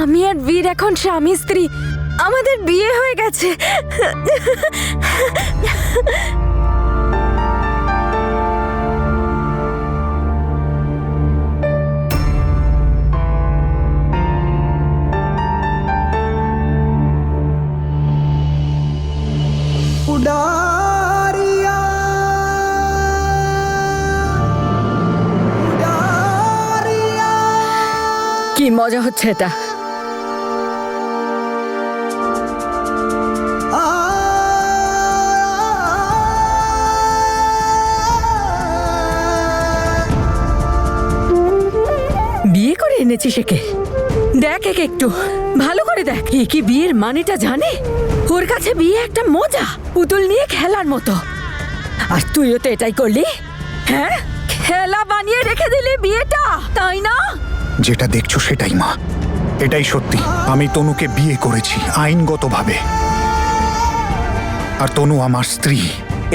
আমি আর বীর এখন স্বামী স্ত্রী। আমাদের বিয়ে হয়ে গেছে। কি মজা হচ্ছে এটা। বিয়ে করে এনেছিস একে? দেখ একে একটু ভালো করে দেখ। এ কি বিয়ের মানেটা জানে? ওর কাছে বিয়ে একটা মজা, পুতুল নিয়ে খেলার মতো। আর তুইও তো এটাই করলি। হ্যাঁ, খেলা বানিয়ে রেখে দিলি বিয়েটা, তাই না? যেটা দেখছো সেটাই মা, এটাই সত্যি। আমি তনুকে বিয়ে করেছি আইনগতভাবে, আর তনু আমার স্ত্রী।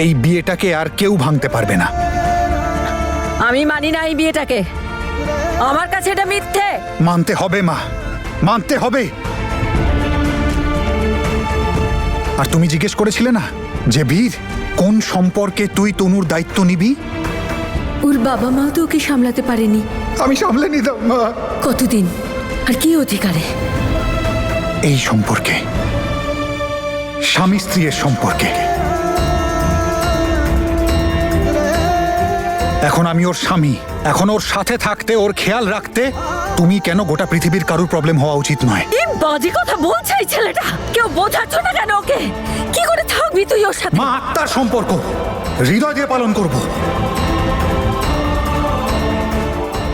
এই বিয়েটাকে আর কেউ ভাঙতে পারবে না। আমি মানি না এই বিয়েটাকে। আমার কাছে এটা মিথ্যে। মানতে হবে মা, মানতে হবে। আর তুমি জিজ্ঞেস করেছিলে না যে বীর, কোন সম্পর্কে তুই তনুর দায়িত্ব নিবি? ওর বাবা মাও তো ওকে সামলাতে পারেনি। আমি সামলে নিতাম মা। কতদিন আর কি অধিকারে? এই সম্পর্কে, স্বামী স্ত্রীর সম্পর্কে। এখন আমি ওর স্বামী, এখন ওর সাথে থাকতে, ওর খেয়াল রাখতে তুমি কেন গোটা পৃথিবীর কারুর প্রবলেম হওয়া উচিত নয়। এই বাজে কথা বলছে এই ছেলেটা। কেউ বোঝাচ্ছ না কেন ওকে? কি করে থাকবি তুই ওর সাথে? মা, আত্মার সম্পর্ক, হৃদয় দিয়ে পালন করব।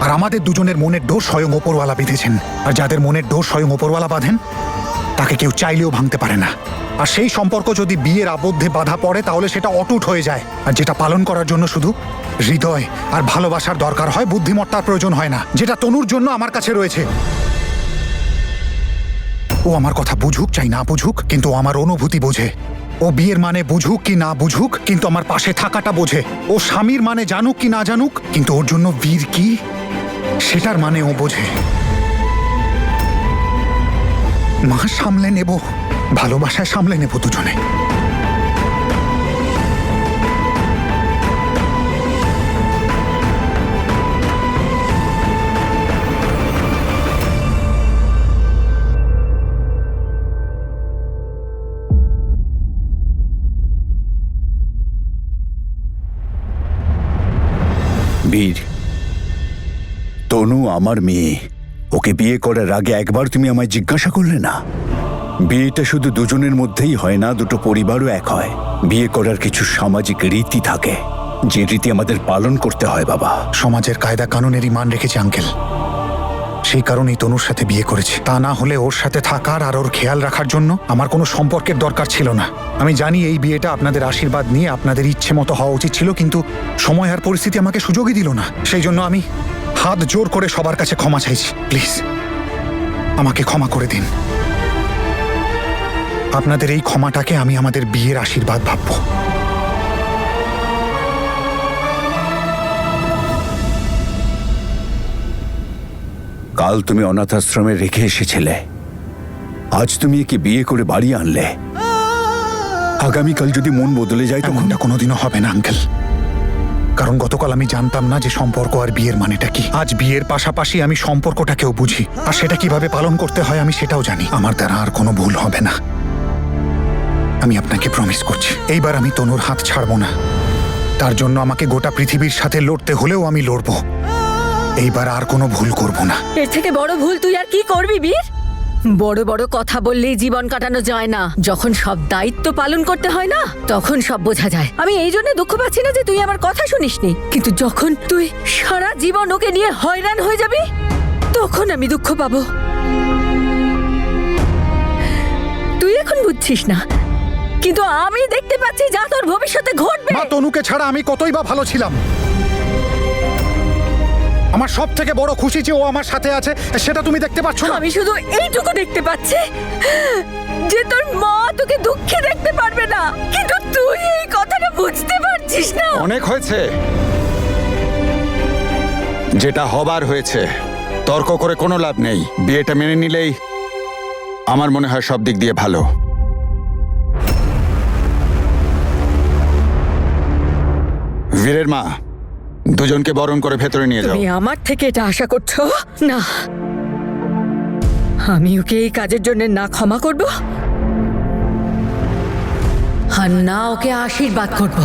আর আমাদের দুজনের মনের দোষ স্বয়ং ওপরওয়ালা বেঁধেছেন। আর যাদের মনের দোষ স্বয়ং ওপরওয়ালা বাঁধেন, তাকে কেউ চাইলেও ভাঙতে পারে না। আর সেই সম্পর্ক যদি বিয়ের আবদ্ধে বাধা পড়ে, তাহলে সেটা অটুট হয়ে যায়। আর যেটা পালন করার জন্য শুধু হৃদয় আর ভালোবাসার দরকার হয়, বুদ্ধিমত্তার প্রয়োজন হয় না, যেটা তনুর জন্য আমার কাছে রয়েছে। ও আমার কথা বুঝুক চাই না বুঝুক, কিন্তু ও আমার অনুভূতি বোঝে। ও বিয়ের মানে বুঝুক কি না বুঝুক, কিন্তু আমার পাশে থাকাটা বোঝে। ও স্বামীর মানে জানুক কি না জানুক, কিন্তু ওর জন্য বীর কি সেটার মানে ও বোঝে। মা, সামলে নেব, ভালোবাসায় সামলে নেব দুজনে। বীর, তনু আমার মেয়ে। ওকে বিয়ে করার আগে একবার তুমি আমায় জিজ্ঞাসা করলে না? বিয়েটা শুধু দুজনের মধ্যেই হয় না, দুটো পরিবারও এক হয়। বিয়ে করার কিছু সামাজিক রীতি থাকে, যে রীতি আমাদের পালন করতে হয় বাবা। সমাজের কায়দা কানুনেরই মান রেখেছে আঙ্কেল, সেই কারণেই তনুর সাথে বিয়ে করেছি। তা না হলে ওর সাথে থাকার আর ওর খেয়াল রাখার জন্য আমার কোনো সম্পর্কের দরকার ছিল না। আমি জানি এই বিয়েটা আপনাদের আশীর্বাদ নিয়ে আপনাদের ইচ্ছে মতো হওয়া উচিত ছিল, কিন্তু সময় আর পরিস্থিতি আমাকে সুযোগই দিল না। সেই জন্য আমি হাত জোর করে সবার কাছে ক্ষমা চাইছি। প্লিজ আমাকে ক্ষমা করে দিন। আপনাদের এই ক্ষমাটাকে আমি আমাদের বিয়ের আশীর্বাদ ভাবব। কাল তুমি অনাথ আশ্রমে রেখে এসেছিলে, আজ তুমি একে বিয়ে করে বাড়ি আনলে। আগামীকাল যদি মন বদলে যায় তখন? এমনটা কোনোদিনও হবে না আঙ্কেল, কারণ গতকাল আমি জানতাম না যে সম্পর্ক আর বিয়ের মানেটা কি। আজ বিয়ের পাশাপাশি আমি সম্পর্কটাকেও বুঝি, আর সেটা কিভাবে পালন করতে হয় আমি সেটাও জানি। আমার দ্বারা আর কোনো ভুল হবে না, আমি আপনাকে প্রমিস করছি। এইবার আমি তনুর হাত ছাড়বো না। তার জন্য আমাকে গোটা পৃথিবীর সাথে লড়তে হলেও আমি লড়বো। এইবার আর কোনো ভুল করব না। এর থেকে বড় ভুল তুই আর কি করবি বীর? বড় বড় কথা বললেই জীবন কাটানো যায় না। যখন সব দায়িত্ব পালন করতে হয় না, তখন সব বোঝা যায়। আমি এই জন্য দুঃখ পাচ্ছি না যে তুই আমার কথা শুনিসনি, কিন্তু যখন তুই সারা জীবন ওকে নিয়ে হয়রান হয়ে যাবি, তখন আমি দুঃখ পাবো। তুই এখন বুঝছিস না, কিন্তু আমি দেখতে পাচ্ছি যা তোর ভবিষ্যতে ঘটবে। মা, তনুকে ছাড়া আমি কতই বা ভালো ছিলাম। আমার সব থেকে বড় খুশি যে ও আমার সাথে আছে, সেটা তুমি দেখতে পাচ্ছ না? আমি শুধু এইটুকু দেখতে পাচ্ছি যে তোর মা তোকে দুঃখে দেখতে পারবে না, কিন্তু তুই এই কথাটা বুঝতে পারছিস না। অনেক হয়েছে, যেটা হবার হয়েছে। তর্ক করে কোনো লাভ নেই। বিয়েটা মেনে নিলেই আমার মনে হয় সব দিক দিয়ে ভালো। বীরের মা, দুজনকে বরণ করে ভেতরে নিয়ে যাও। তুমি আমার থেকে এটা আশা করছো? না, আমি ওকে এই কাজের জন্য না ক্ষমা করব আর না ওকে আশীর্বাদ করব।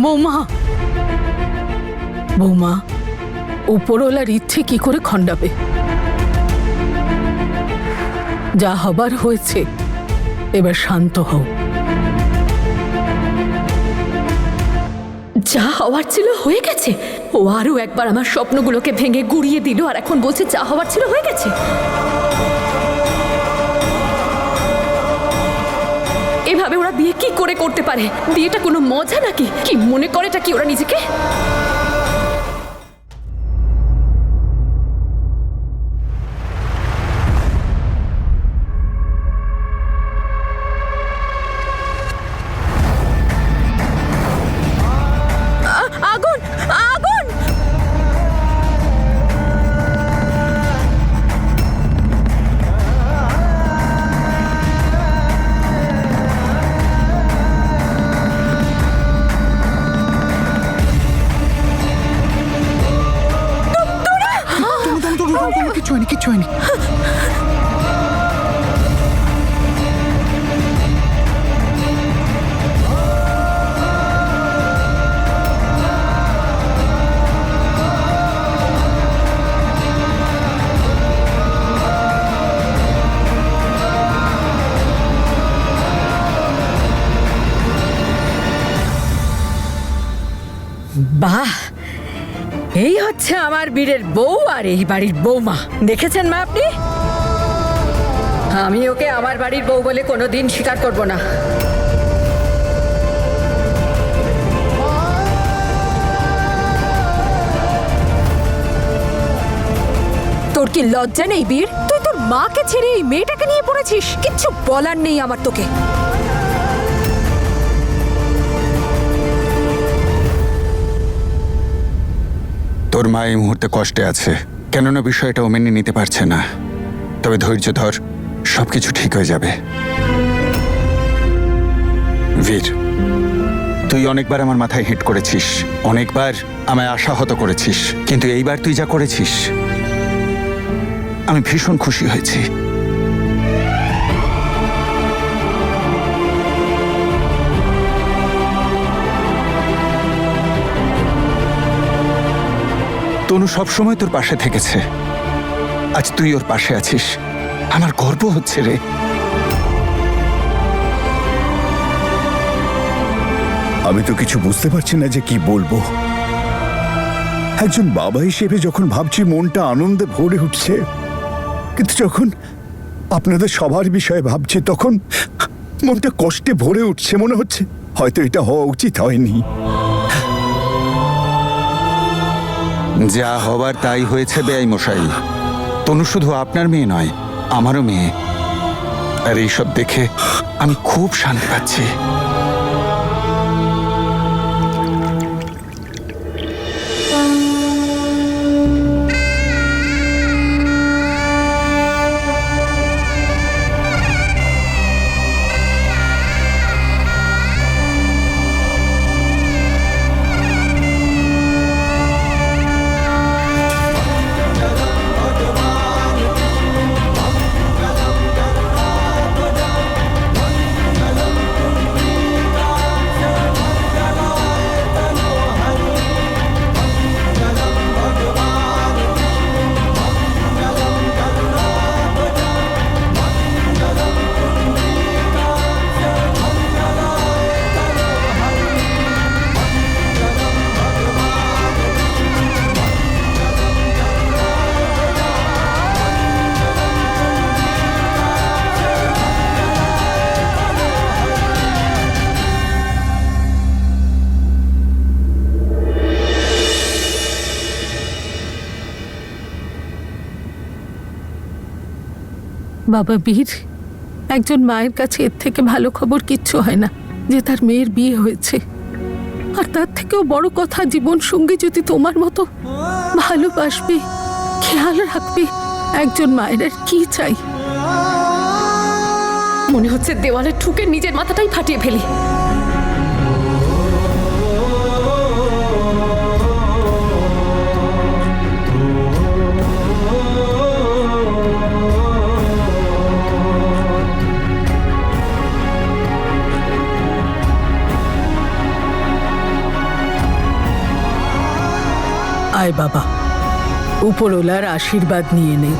বৌমা, বৌমা, উপরওয়ালার ইচ্ছে কি করে খণ্ডাবে? যা হবার হয়েছে, এবার শান্ত হও। যা হওয়ার ছিল হয়ে গেছে। ও আরো একবার আমার স্বপ্নগুলোকে ভেঙে গুড়িয়ে দিল, আর এখন বলছে যা হওয়ার ছিল হয়ে গেছে। এভাবে ওরা বিয়ে কি করে করতে পারে? বিয়েটা কোনো মজা নাকি? কি মনে করেটা কি ওরা নিজেকে? আগুন, আগুন! কিচ্ছু হয়নি, কিচ্ছু হয়নি। বাহ, এই হচ্ছে আমার বীরের বউ আর এই বাড়ির বৌমা। দেখেছেন মা আপনি? আমি ওকে আমার বাড়ির বউ বলে কোনোদিন স্বীকার করব না। তোর কি লজ্জা নেই বীর? তুই তোর মাকে ছেড়ে এই মেয়েটাকে নিয়ে পড়েছিস। কিচ্ছু বলার নেই আমার তোকে। তোর মা এই মুহূর্তে কষ্টে আছে, কেননা বিষয়টা ও মেনে নিতে পারছে না। তবে ধৈর্য ধর, সবকিছু ঠিক হয়ে যাবে। বীর, তুই অনেকবার আমার মাথায় হিট করেছিস, অনেকবার আমায় আশাহত করেছিস, কিন্তু এইবার তুই যা করেছিস আমি ভীষণ খুশি হয়েছি। তনু সবসময় তোর পাশে থেকেছে, আজ তুই ওর পাশে আছিস, আমার গর্ব হচ্ছে রে। আমি তো কিছু বুঝতে পারছি না যে কি বলবো। একজন বাবা হিসেবে যখন ভাবছি মনটা আনন্দে ভরে উঠছে, কিন্তু যখন আপনাদের সবার বিষয়ে ভাবছি তখন মনটা কষ্টে ভরে উঠছে। মনে হচ্ছে হয়তো এটা হওয়া উচিত হয়নি। যা হবার তাই হয়েছে বেআই মশাই। তনু শুধু আপনার মেয়ে নয়, আমারও মেয়ে, আর এইসব দেখে আমি খুব শান্তি পাচ্ছি। বাবা বীর, একজন মায়ের কাছে এর থেকে ভালো খবর কিচ্ছু হয় না যে তার মেয়ের বিয়ে হয়েছে। আর তার থেকেও বড় কথা, জীবন সঙ্গী যদি তোমার মতো ভালোবাসবে, খেয়াল রাখবে, একজন মায়ের আর কি চাই? মনে হচ্ছে দেওয়ালে ঠুকে নিজের মাথাটাই ফাটিয়ে ফেলি। আয় বাবা, উপরওয়ালার আশীর্বাদ নিয়ে নে।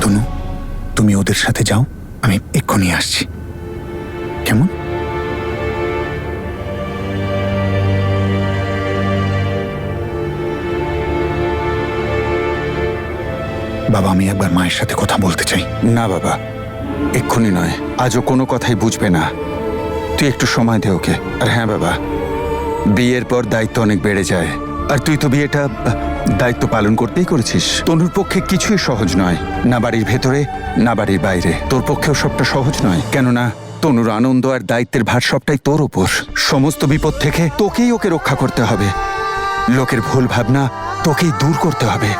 তনু, তুমি ওদের সাথে যাও, আমি এক্ষুনি আসছি। কেমন? বাবা, আমি একবার মায়ের সাথে কথা বলতে চাই। না বাবা, এক্ষুনি নয়। আজও কোনো কথাই বুঝবে না। তুই একটু সময় দে ওকে। আর হ্যাঁ বাবা, বিয়ের পর দায়িত্ব অনেক বেড়ে যায়। আর তুই তো বিয়েটা দায়িত্ব পালন করতেই করেছিস। তনুর পক্ষে কিছুই সহজ নয়, না বাড়ির ভেতরে না বাড়ির বাইরে। তোর পক্ষেও সবটা সহজ নয়, কেননা তনুর আনন্দ আর দায়িত্বের ভার সবটাই তোর ওপর। সমস্ত বিপদ থেকে তোকেই ওকে রক্ষা করতে হবে। লোকের ভুল ভাবনা তোকেই দূর করতে হবে।